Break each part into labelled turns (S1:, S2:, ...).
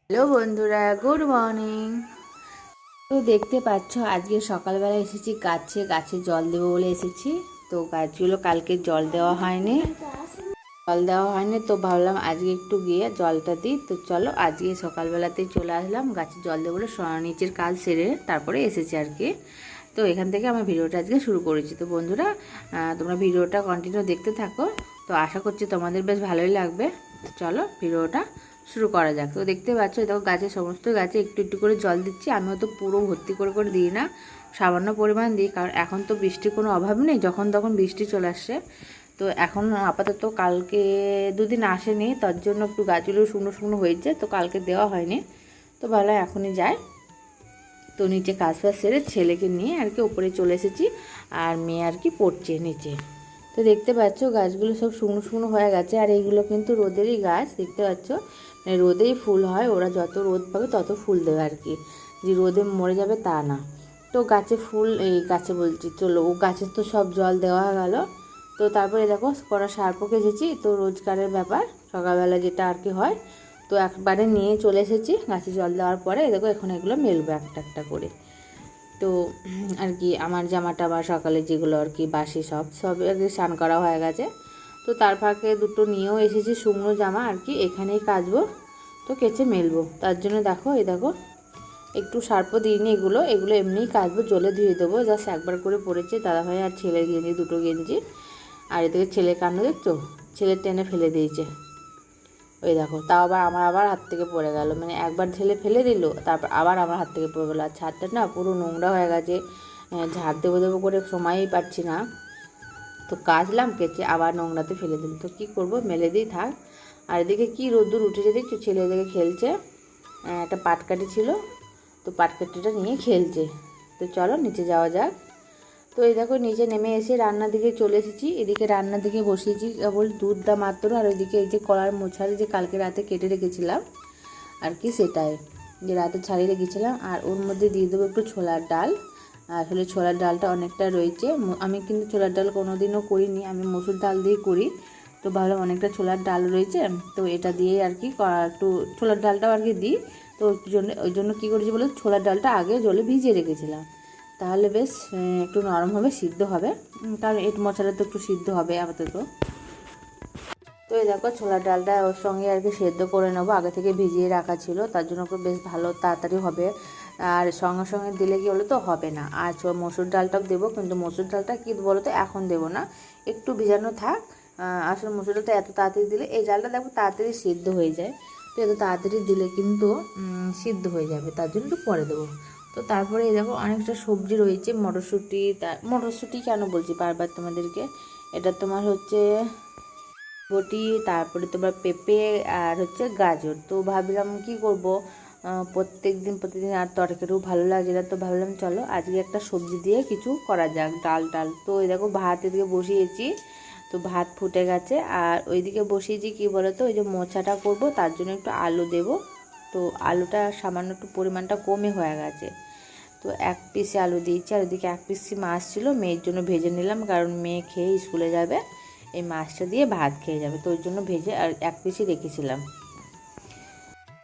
S1: Hello বন্ধুরা, good morning. তো দেখতে পাচ্ছ আজকে সকালবেলা এসেছি গাছে জল দেবো বলে এসেছি। তো গাছগুলো কালকে জল দেওয়া হয়নি তো ভাবলাম আজকে একটু গিয়ে জলটা দিই। তো চলো আজকে সকালবেলাতেই চলে আসলাম গাছে জল দেবো বলে, নিচের কাজ সেরে তারপরে এসেছি আর কি। তো এখান থেকে আমার ভিডিওটা আজকে শুরু করেছি। তো বন্ধুরা, তোমরা ভিডিওটা কন্টিনিউ দেখতে থাকো। তো আশা করছি তোমাদের বেশ ভালোই লাগবে। তো চলো ভিডিওটা শুরু করা যাক। তো দেখতে পাচ্ছ দেখো সমস্ত গাছে একটু একটু করে জল দিচ্ছি। আমিও তো পুরো ভর্তি করে করে দিই না, সামান্য পরিমাণ দিই, কারণ এখন তো বৃষ্টির কোনো অভাব নেই, যখন তখন বৃষ্টি চলে আসছে। তো এখন আপাতত কালকে দুদিন আসেনি, তার জন্য একটু গাছগুলো শুকনো শুকনো হয়েছে, তো কালকে দেওয়া হয়নি। তো ভালো এখনই যায়। তো নিচে কাজ ফাজ সেরে ছেলেকে নিয়ে আর কি উপরে চলে এসেছি, আর মেয়ে আর কি পড়ছে নিচে। তো দেখতে পাচ্ছ গাছগুলো সব শুকনো শুকনো হয়ে গেছে, আর এইগুলো কিন্তু রোদেরই গাছ। দেখতে পাচ্ছ মানে রোদেই ফুল হয়, ওরা যত রোদ পাবে তত ফুল দেবে আর কি, যে রোদে মরে যাবে তা না। তো গাছে ফুল, এই গাছে বলছি চলো, ও গাছে তো সব জল দেওয়া গেল। তো তারপরে দেখো কড়া সার্পও এসেছি। তো রোজগারের ব্যাপার সকালবেলা যেটা আর কি হয়, তো একবারে নিয়ে চলে এসেছি গাছে জল দেওয়ার পরে। দেখো এখন এগুলো মেলবো একটা একটা করে। তো আর কি আমার জামাটা বা সকালে যেগুলো আর কি বাসি সব আর কি স্নান করা হয়ে গেছে। তো তার ফাঁকে দুটো নিয়েও এসেছি শুকনো জামা আর কি, এখানেই কাচবো। তো কেচে মেলবো, তার জন্য দেখো এই দেখো একটু সার্পও দিইনি, এগুলো এমনিই কাচবো, জলে ধুয়ে দেবো। জাস্ট একবার করে পড়েছে দাদাভাই আর ছেলের গেঞ্জি, দুটো গেঞ্জি। আর এদিকে ছেলে কান্ড দেখছো, ছেলে টেনে ফেলে দিয়েছে ওই দেখো। তাও আবার হাত থেকে পড়ে গেল, মানে একবার ছেলে ফেলে দিল, তারপর আবার আমার হাত থেকে পড়ে গেলো। আর ছাদটা না পুরো নোংরা হয়ে গেছে, ঝাড় দেবো করে সময়ই পাচ্ছি না। তো কাচলাম, কেচে আবার নোংরাতে ফেলে দিল। তো কী করবো, মেলে দিই থাক। আর এদিকে কী রোদ্দুর উঠেছে দেখছো, ছেলে এদিকে খেলছে, একটা পাটকাঠি ছিল, তো পাটকাঠিটা নিয়ে খেলছে। তো চলো নিচে যাওয়া যাক। তো এই দেখো নিচে নেমে এসে রান্নার দিকে চলে এসেছি। এদিকে রান্নার দিকে বসিয়েছি কেবল দুধটা মাত্র, আর ওইদিকে এই যে কলার মোছারি যে কালকে রাতে কেটে রেখেছিলাম আর কি, সেটাই যে রাতে ছাড়িয়ে রেখেছিলাম। আর ওর মধ্যে দিয়ে দেবো একটু ছোলার ডাল। আসলে ছোলার ডালটা অনেকটা রয়েছে, আমি কিন্তু ছোলার ডাল কোনো দিনও করিনি, আমি মসুর ডাল দিয়ে করি। তো ভালো অনেকটা ছোলার ডাল রয়েছে, তো এটা দিয়ে আর কি একটু ছোলার ডালটাও আর কি দিই। তো ওই জন্য কী করেছি বলে, ছোলার ডালটা আগে জলে ভিজিয়ে রেখেছিলাম, তাহলে বেশ একটু নরম হবে, সিদ্ধ হবে, কারণ এঁট মশলা তো একটু সিদ্ধ হবে আপাতত। তো এই দেখো ছোলার ডালটা ওর সঙ্গে আর কি সেদ্ধ করে নেবো, আগে থেকে ভিজিয়ে রাখা ছিল, তার জন্য বেশ ভালো তাড়াতাড়ি হবে। আর সঙ্গে সঙ্গে দিলে কি হলো তো হবে না। আর মসুর ডালটাও দেবো, কিন্তু মসুর ডালটা কী বলো তো এখন দেবো না, একটু ভিজানো থাক। আসলে মসুর ডালটা এত তাড়াতাড়ি দিলে, এই ডালটা দেখো তাড়াতাড়ি সিদ্ধ হয়ে যায়, তো এত তাড়াতাড়ি দিলে কিন্তু সিদ্ধ হয়ে যাবে, তার জন্য একটু পরে দেবো। তো তারপরে এই দেখো অনেকটা সবজি রয়েছে, মটরশুঁটি কেন বলছি বারবার তোমাদেরকে, এটা তোমার হচ্ছে বটি, তারপরে তোমার পেঁপে, আর হচ্ছে গাজর। তো ভাবলাম কি করব, প্রত্যেকদিন আর তরকারিও ভালো লাগে না, তো ভাবলাম চলো আজকে একটা সবজি দিয়ে কিছু করা যাক, ডাল। তো এই দেখো ভাত এদিকে বসিয়েছি, তো ভাত ফুটে গেছে। আর ওইদিকে বসিয়েছি কি বলো তো, ওই যে মোচাটা করব, তার জন্য একটু আলু দেব। তো আলুটা সামান্য একটু পরিমাণটা কমে হয়ে গেছে, তো এক পিসে আলু দিয়েছি। আর ওদিকে এক পিসি মাছ ছিল, মেয়ের জন্য ভেজে নিলাম, কারণ মেয়ে খেয়ে স্কুলে যাবে, এই মাছটা দিয়ে ভাত খেয়ে যাবে, তো ওই জন্য ভেজে আর এক পিসই রেখেছিলাম।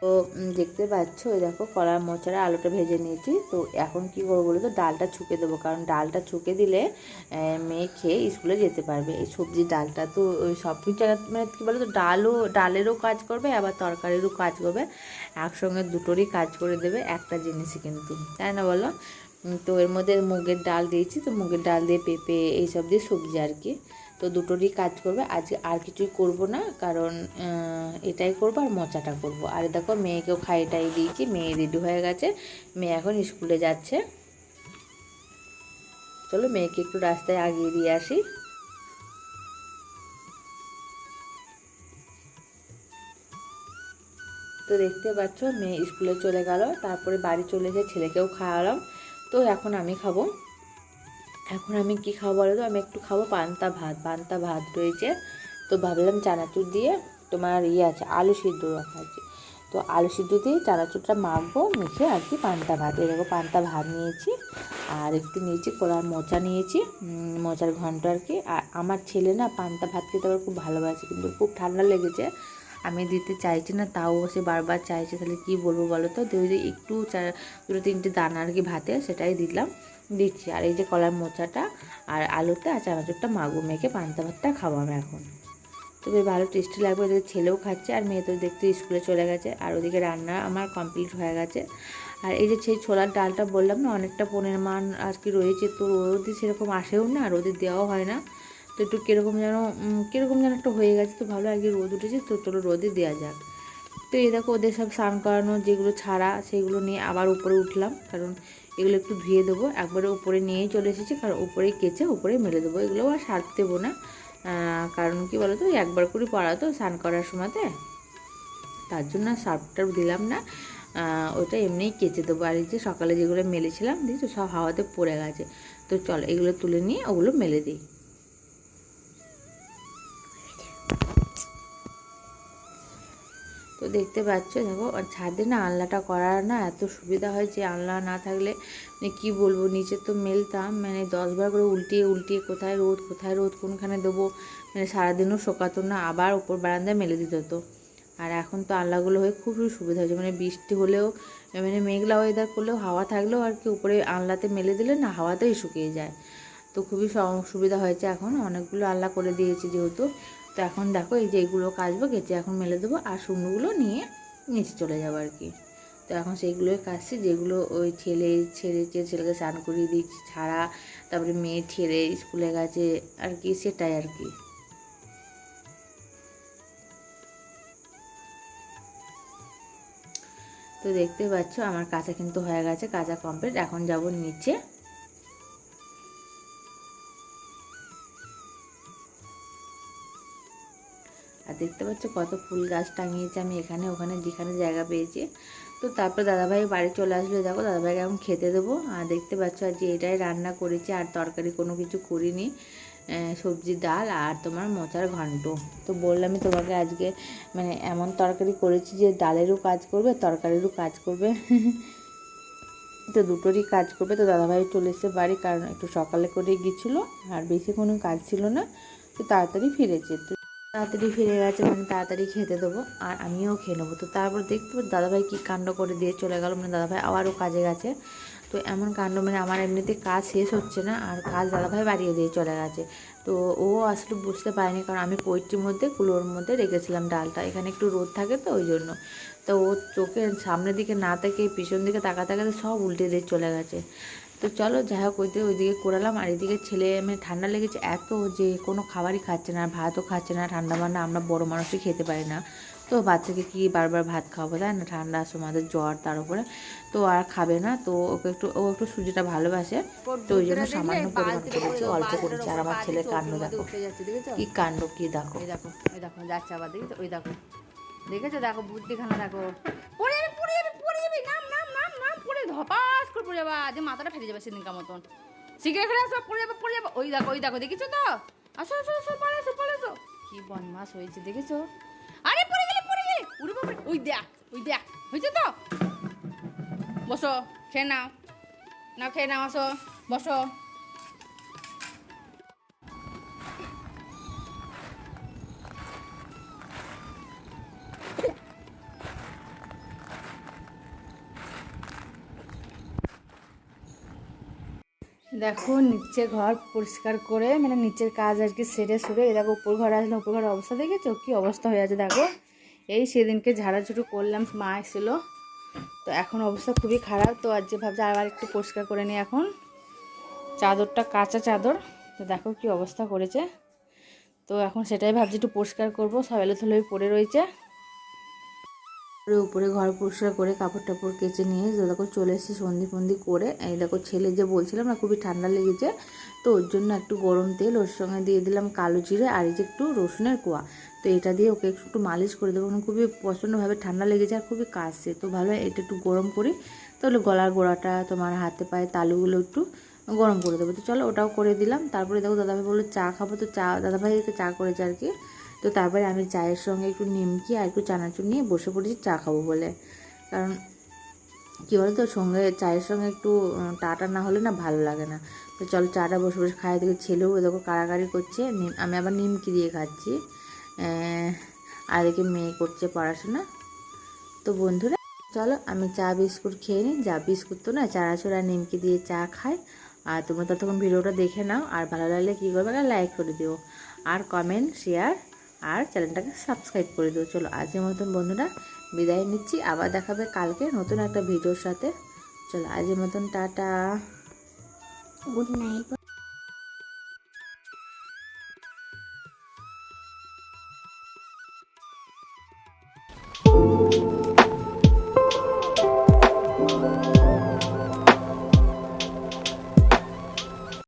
S1: তো দেখতে পাচ্ছ ওই দেখো কলার মোচারা আলুটা ভেজে নিয়েছি। তো এখন কি করবো বলো তো, ডালটা ছুঁকে দেবো, কারণ ডালটা ছুঁকে দিলে মেয়ে খেয়ে স্কুলে যেতে পারবে। এই সবজির ডালটা তো ওই সব কিছু মানে কী বলো তো, ডালেরও কাজ করবে, আবার তরকারিরও কাজ করবে, একসঙ্গে দুটোরই কাজ করে দেবে একটা জিনিসই কিন্তু, তাই না বলো। তো এর মধ্যে মুগের ডাল দিয়েছি, তো মুগের ডাল দিয়ে পেঁপে এইসব দিয়ে সবজি আর কি, তো দুটোরই কাজ করবে। আজকে আর কিছুই করব না, কারণ এটাই করবো আর মোচাটা করব। আর দেখো মেয়েকেও খাইটাই দিয়েছি, মেয়ে রেডি হয়ে গেছে, মেয়ে এখন স্কুলে যাচ্ছে। চলো মেয়েকে একটু রাস্তায় আগিয়ে দিয়ে আসি। তো দেখতে পাচ্ছ মেয়ে স্কুলে চলে গেল, তারপরে বাড়ি চলে এসে ছেলেকেও খাওয়ালাম। তো এখন আমি খাবো, এখন আমি কি খাবো বলো তো, আমি একটু খাবো পান্তা ভাত রয়েছে। তো ভাবলাম চানাচুর দিয়ে তোমার আছে আলু সিদ্ধ রাখা আছে, তো তো আলু সিদ্ধ দিয়ে চানাচুরটা মাখবো, মেখে আর কি পান্তা ভাত, এরকম পান্তা ভাত নিয়েছি আর একটু নিয়েছি কলার মোচা নিয়েছি, মোচার ঘন্ট আর কি। আর আমার ছেলে না পান্তা ভাত খেতে আবার খুব ভালোবাসে, কিন্তু খুব ঠান্ডা লেগেছে, আমি দিতে চাইছি না, তাও সে বারবার চাইছে, তাহলে কী বলবো বলো তো। একটু 2-3টে দানা আর কি ভাতে, সেটাই দিচ্ছি। আর এই যে কলার মোচাটা আর আলুতে আর চানাচুরটা মাখবো, মেখে পান্তা ভাতটা খাবো আমি এখন। তো বেশ ভালো টেস্টি লাগবে। ওদিকে ছেলেও খাচ্ছে আর মেয়ে তো দেখতে স্কুলে চলে গেছে, আর ওদিকে রান্না আমার কমপ্লিট হয়ে গেছে। আর এই যে সেই ছোলার ডালটা বললাম না অনেকটা পনের মান আর কি রয়েছে, তো রোদে সেরকম আসেও না, রোদে দেওয়াও হয় না, তো একটু কীরকম যেন একটা হয়ে গেছে। তো ভালো আগে রোদ উঠেছে, তো চলো রোদে দেওয়া যাক। তো এই দেখো ওদের সব স্নান করানো যেগুলো ছাড়া সেগুলো নিয়ে আবার উপরে উঠলাম, কারণ এগুলো একটু ধুয়ে দেবো। একবারে উপরে নিয়েই চলে এসেছি, কারণ উপরেই কেচে উপরে মেলে দেবো, এগুলো আর সার্ফ দেবো না, কারণ কি বলো তো একবার করে পড়া তো স্নান করার সময়তে, তার জন্য সার্ফটা দিলাম না, ওইটা এমনিই কেচে দেবো। আর এই যে সকালে যেগুলো মেলেছিলাম দিয়েছো সব হাওয়াতে পড়ে গেছে, তো চলো এগুলো তুলে নিয়ে ওগুলো মেলে দিই। তো দেখতে পাচ্ছ দেখো ছাদে না আলনাটা করার না এত সুবিধা হয় যে আলনা না থাকলে মানে কী বলবো, নিচে তো মেলতাম মানে 10বার করে উল্টিয়ে কোথায় রোদ কোনখানে দেবো, মানে সারাদিনও শোকাতো না, আবার উপর বারান্দায় মেলে দিতে হতো। আর এখন তো আলনাগুলো হয়ে খুবই সুবিধা হয়েছে, মানে বৃষ্টি হলেও মানে মেঘলা ওয়েদার করলেও হাওয়া থাকলেও আর কি উপরে আলনাতে মেলে দিলে না হাওয়াতেই শুকিয়ে যায়, তো খুবই সুবিধা হয়েছে। এখন অনেকগুলো আলনা করে দিয়েছি যেহেতু, তো এখন দেখো এই যে এইগুলো কাচবো, কেচে এখন মেলে দেবো, আর শুকনোগুলো নিয়ে নিচে চলে যাবো আর কি। তো এখন সেইগুলোই কাচছি, যেগুলো ওই ছেড়েছে, ছেলেকে স্নান করিয়ে দিচ্ছি ছাড়া, তারপরে মেয়ে ছেড়ে স্কুলে গেছে আর কি, সেটাই আর কি। তো দেখতে পাচ্ছ আমার কাঁচা কিন্তু হয়ে গেছে, কাঁচা কমপ্লিট। এখন যাব নিচে, আর দেখতে পাচ্ছ কত ফুল গাছ টাঙিয়েছে আমি এখানে ওখানে যেখানে জায়গা পেয়েছি। তো তারপর দাদাভাই বাড়ি চলে আসলে দেখো দাদাভাইকে এখন খেতে দেবো। আর দেখতে পাচ্ছ আর যে এটাই রান্না করেছি, আর তরকারি কোনো কিছু করিনি, সবজি ডাল আর তোমার মোচার ঘন্ট। তো বললামই তোমাকে আজকে মানে এমন তরকারি করেছি যে ডালেরও কাজ করবে তরকারিরও কাজ করবে তো দুটোরই কাজ করবে। তো দাদাভাই চলে এসে বাড়ি, কারণ একটু সকালে করে গিয়েছিলো আর বেশি কোনো কাজ ছিল না, তো তাড়াতাড়ি ফিরেছে। তো তাড়াতাড়ি ফিরে গেছে মানে তাড়াতাড়ি খেতে দেবো আর আমিও খেয়ে নেবো। তো তারপর দেখতে পাবো দাদাভাই কী কাণ্ড করে দিয়ে চলে গেল, মানে দাদাভাই আবারও কাজে গেছে। তো এমন কাণ্ড মানে আমার এমনিতে কাজ শেষ হচ্ছে না আর কাজ দাদাভাই বাড়িয়ে দিয়ে চলে গেছে। তো ও আসলে বুঝতে পারেনি, কারণ আমি পৈট্রির মধ্যে কুলোর মধ্যে রেখেছিলাম ডালটা, এখানে একটু রোদ থাকে তো ওই জন্য। তো ও চোখের সামনের দিকে না তাকে পিছন দিকে তাকাতে সব উল্টে দিয়ে চলে গেছে। তো চলো যাই হোক ওইদিকে করালাম, আর এদিকে ছেলে মানে ঠান্ডা লেগেছে এত যে কোনো খাবারই খাচ্ছে না, ভাতও খাচ্ছে না, ঠান্ডা মান্ডা আমরা বড় মানুষই খেতে পারি না, তো বাচ্চাকে কি বারবার ভাত খাওয়াবো তাই না, ঠান্ডা আসে আমাদের জ্বর তার উপরে, তো আর খাবে না। তো ও একটু সুজিটা ভালোবাসে, তো ওই জন্য সামান্য পরিমাণ করেছি, অল্প করেছি। আর আমার ছেলের কাণ্ড দেখো কি কাণ্ড, কি দেখো ওই দেখো যাচ্ছে আবার, দেখেছো ওই দেখেছো দেখো বুদ্ধিখানা দেখো, পড়ে যাবে নাম নাম নাম নাম পড়ে ধপাস করে পড়ে যাবা, যে মাথাটা ফেটে যাবে সেদিনকার মতন, শিখে ফেলে সব পড়ে যাবে ওই দেখো দেখেছো তো, আসো পড়ে আসো, কি বনমাস হয়েছে দেখেছো, আরে পড়ে গেলে উড়ে বাপরে, ওই দেখ হয়েছে তো, বসো খেয়ে নাও আসো বসো। দেখো নিচে ঘর পরিষ্কার করে মানে নিচের কাজ আর কি সেরে সুরে, দেখো উপর ঘর আসলে উপর ঘরের অবস্থা দেখেছো কি অবস্থা হয়ে আছে দেখো। এই সেদিনকে ঝাড়াঝুড়ি করলাম, মা এসেছিলো, তো এখন অবস্থা খুবই খারাপ। তো আজ যে ভাবছি আবার একটু পরিষ্কার করে নিই এখন, চাদরটা কাঁচা চাদর, তো দেখো কি অবস্থা করেছে। তো এখন সেটাই ভাবছি একটু পরিষ্কার করবো, সব এলোথেলোই পড়ে রয়েছে। উপরে ঘর পরিষ্কার করে কাপড় টাপড় কেচে নিয়ে দেখো চলে এসেছি সন্ধি ফন্দি করে। এই দেখো ছেলে যে বলছিলাম না খুবই ঠান্ডা লেগেছে, তো ওর জন্য একটু গরম তেল ওর সঙ্গে দিয়ে দিলাম কালো জিরে আর এই যে একটু রসুনের কোয়া, তো এটা দিয়ে ওকে একটু মালিশ করে দেবো, খুবই প্রচণ্ডভাবে ঠান্ডা লেগেছে আর খুবই কাশছে। তো ভালো এটা একটু গরম করি, তাহলে গলার গোড়াটা তোমার হাতে পায়ে তালুগুলো একটু গরম করে দেবো। তো চলো ওটাও করে দিলাম। তারপরে দেখো দাদাভাই বললো চা খাবো, তো দাদাভাইকে চা করেছে আর কি। তো তো তারপরে আমি চায়ের সঙ্গে একটু নিমকি আর একটু চানাচুর নিয়ে বসে পড়েছি চা খাবো বলে। কারণ কী বলতো, সঙ্গে চায়ের সঙ্গে একটু টাটা না হলে না ভালো লাগে না। তো চলো চাটা বসে বসে খাই। দেখো ছেলেও দেখো কাড়াকাড়ি করছে, আমি আবার নিমকি দিয়ে খাচ্ছি। আর এদিকে মেয়ে করছে পড়াশোনা। তো বন্ধুরা চলো আমি চা বিস্কুট খেয়ে নিই। যা বিস্কুট তো না, চানাচুর আর নিমকি দিয়ে চা খাই। আর তোমরা ততক্ষণ ভিডিওটা দেখে নাও, আর ভালো লাগলে কী করবে, লাইক করে দিও, আর কমেন্ট শেয়ার আর চ্যানেলটাকে সাবস্ক্রাইব করে দিও। চলো আজকের মতন বন্ধুরা বিদায় নিচ্ছি, আবার দেখাবে কালকে নতুন একটা ভিডিওর সাথে। চলো আজকের মতন টাটা,
S2: গুড নাইট।